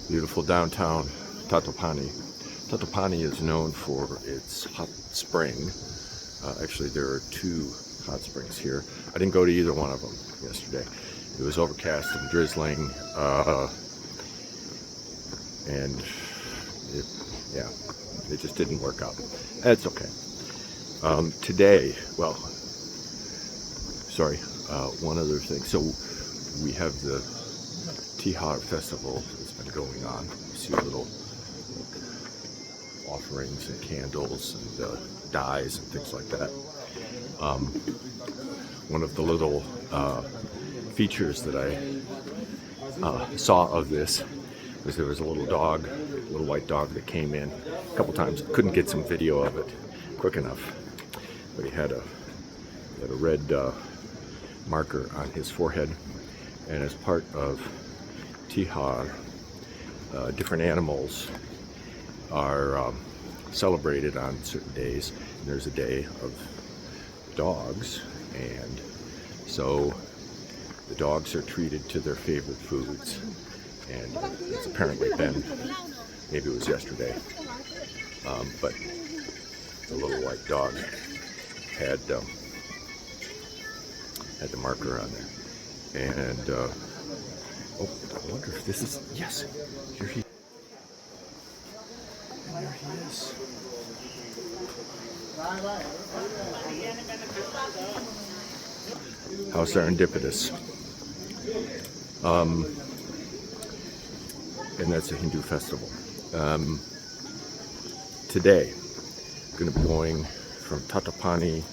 Beautiful downtown Tatopani. Tatopani is known for its hot spring. Actually, there are two hot springs here. I didn't go to either one of them yesterday. It was overcast and drizzling, and it just didn't work out. That's okay. Today, well, sorry, one other thing. So we have the Tihar festival that's been going on. You see little offerings and candles and dyes and things like that. One of the little features that I saw of this was there was a little dog, a little white dog that came in a couple times. Couldn't get some video of it quick enough, but he had a red marker on his forehead, and as part of Tihar, different animals are celebrated on certain days. And there's a day of dogs, and so the dogs are treated to their favorite foods, and it's apparently been, maybe it was yesterday, but the little white dog had the marker on there. And oh, I wonder if this is, yes, here he, and there he is. How serendipitous. And that's a Hindu festival. Today, I'm going to be going from Tatopani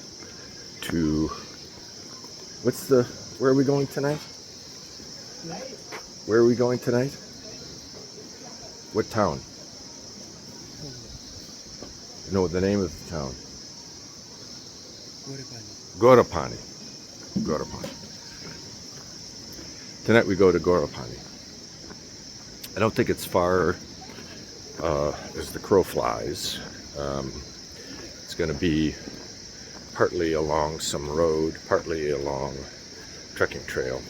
to, where are we going tonight? Where are we going tonight? What town? No, the name of the town. Gorepani. Gorepani. Tonight we go to Gorepani. I don't think it's far as the crow flies. It's going to be partly along some road, partly along trekking trail,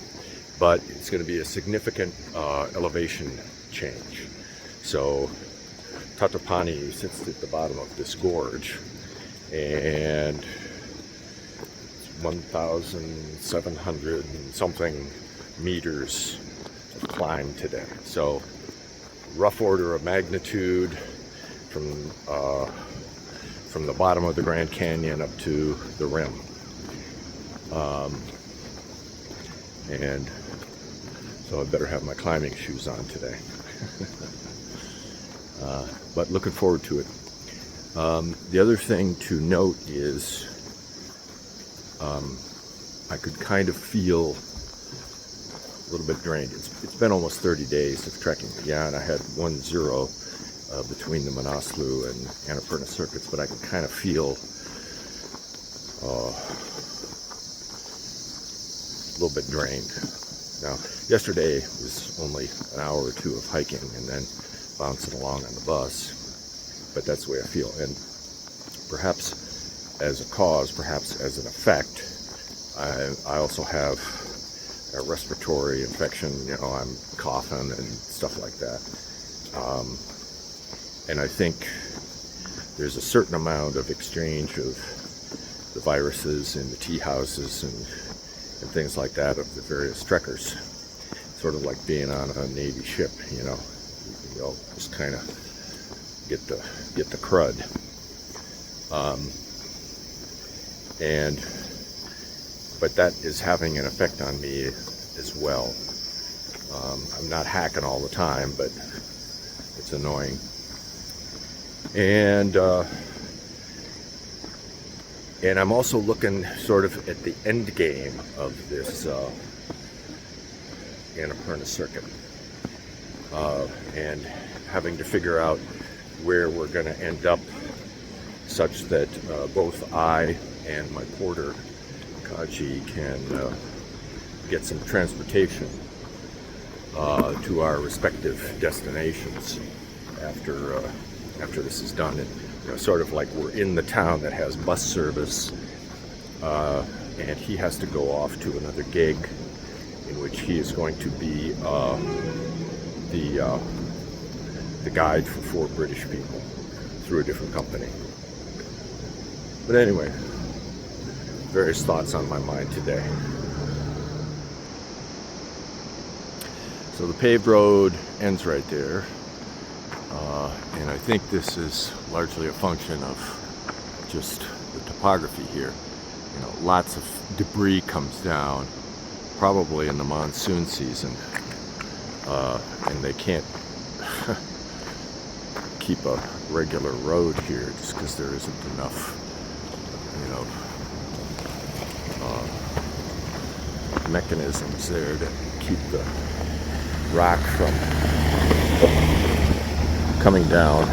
but it's going to be a significant elevation change. So Tatopani sits at the bottom of this gorge, and it's 1,700 and something meters of climb today. So rough order of magnitude from the bottom of the Grand Canyon up to the rim. And so I better have my climbing shoes on today. But looking forward to it. The other thing to note is I could kind of feel a little bit drained. It's been almost 30 days of trekking. Yeah, and I had 1-0 between the Manaslu and Annapurna circuits, but I can kind of feel a little bit drained. Now, yesterday was only an hour or two of hiking and then bouncing along on the bus, but that's the way I feel. And perhaps as a cause, perhaps as an effect, I also have a respiratory infection. You know, I'm coughing and stuff like that. And I think there's a certain amount of exchange of the viruses in the tea houses and things like that of the various trekkers. Sort of like being on a Navy ship, you know. You all just kind of get the crud. But that is having an effect on me as well. I'm not hacking all the time, but it's annoying. And I'm also looking sort of at the end game of this Annapurna circuit, and having to figure out where we're going to end up such that both I and my porter, Kaji, can get some transportation to our respective destinations after this is done. And you know, sort of like we're in the town that has bus service, and he has to go off to another gig in which he is going to be the the guide for 4 British people through a different company. But anyway, various thoughts on my mind today. So the paved road ends right there, and I think this is largely a function of just the topography here. You know, lots of debris comes down, probably in the monsoon season, and they can't keep a regular road here just because there isn't enough, you know, mechanisms there to keep the rock from coming down.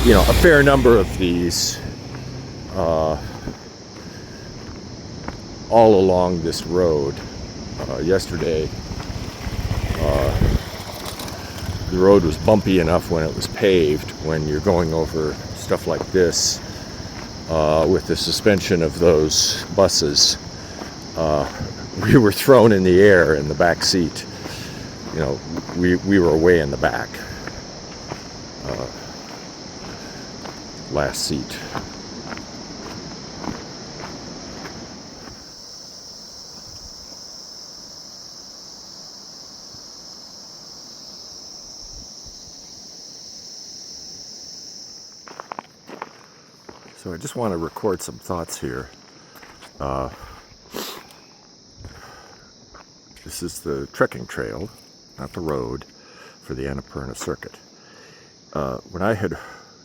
You know, a fair number of these all along this road. Yesterday, the road was bumpy enough when it was paved. When you're going over stuff like this with the suspension of those buses, we were thrown in the air in the back seat. You know, we were way in the back, last seat. So I just want to record some thoughts here. This is the trekking trail, not the road, for the Annapurna circuit. When I had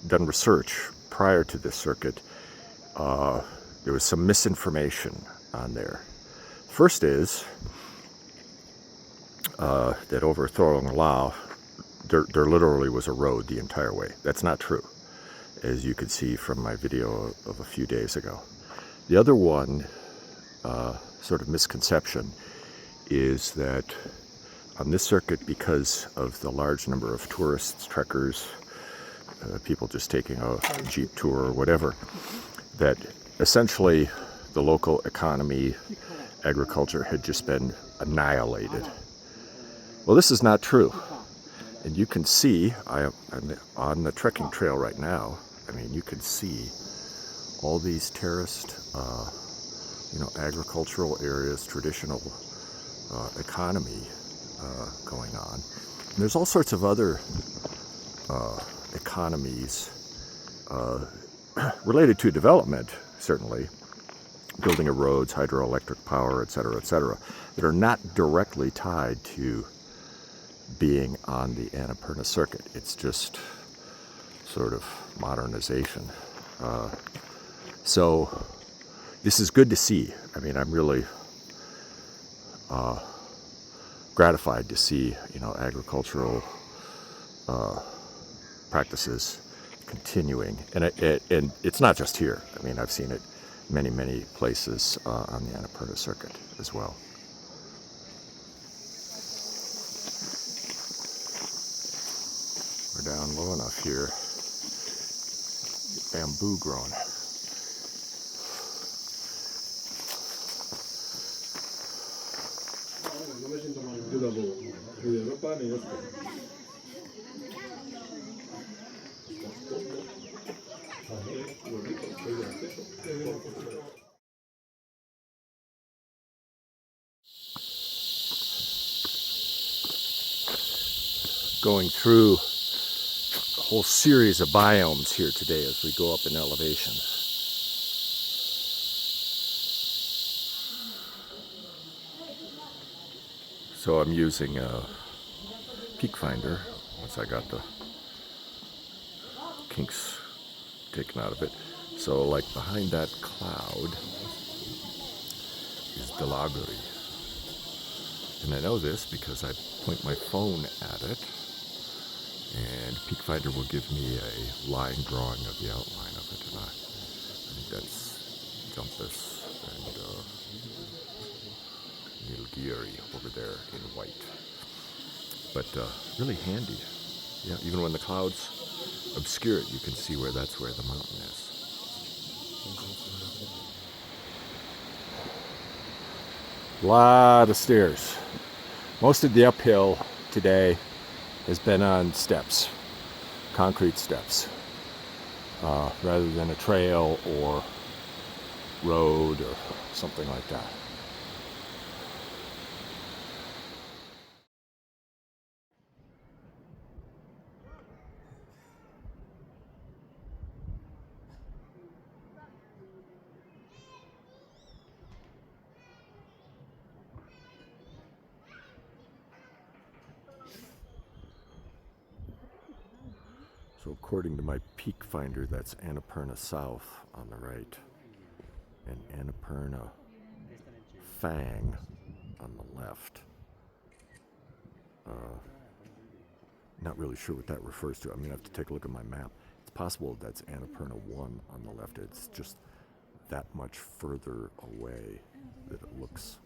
done research prior to this circuit, there was some misinformation on there. First is that over Thorong Lao, there literally was a road the entire way. That's not true, as you could see from my video of a few days ago. The other one, sort of misconception, is that on this circuit, because of the large number of tourists, trekkers, people just taking a jeep tour or whatever, that essentially the local economy, agriculture, had just been annihilated. Well, this is not true. And you can see, I'm on the trekking trail right now, I mean, you can see all these terraced, you know, agricultural areas, traditional economy going on. And there's all sorts of other economies related to development, certainly, building of roads, hydroelectric power, et cetera, that are not directly tied to being on the Annapurna circuit. It's just sort of modernization. So this is good to see. I mean, I'm really gratified to see, you know, agricultural practices continuing, and it's not just here. I mean, I've seen it many places on the Annapurna circuit as well. We're down low enough here. Bamboo grown. Going through a whole series of biomes here today as we go up in elevation. So I'm using a peak finder once I got the kinks taken out of it. So like behind that cloud is Delaguri. And I know this because I point my phone at it, and peak finder will give me a line drawing of the outline of it. And I think that's Jumpus and Nilgiri over there in white. But really handy. Yeah, even when the clouds obscure it, you can see that's where the mountain is. A lot of stairs. Most of the uphill today has been on steps, concrete steps, rather than a trail or road or something like that. So according to my peak finder, that's Annapurna South on the right, and Annapurna Fang on the left. Not really sure what that refers to. I'm going to have to take a look at my map. It's possible that's Annapurna 1 on the left. It's just that much further away that it looks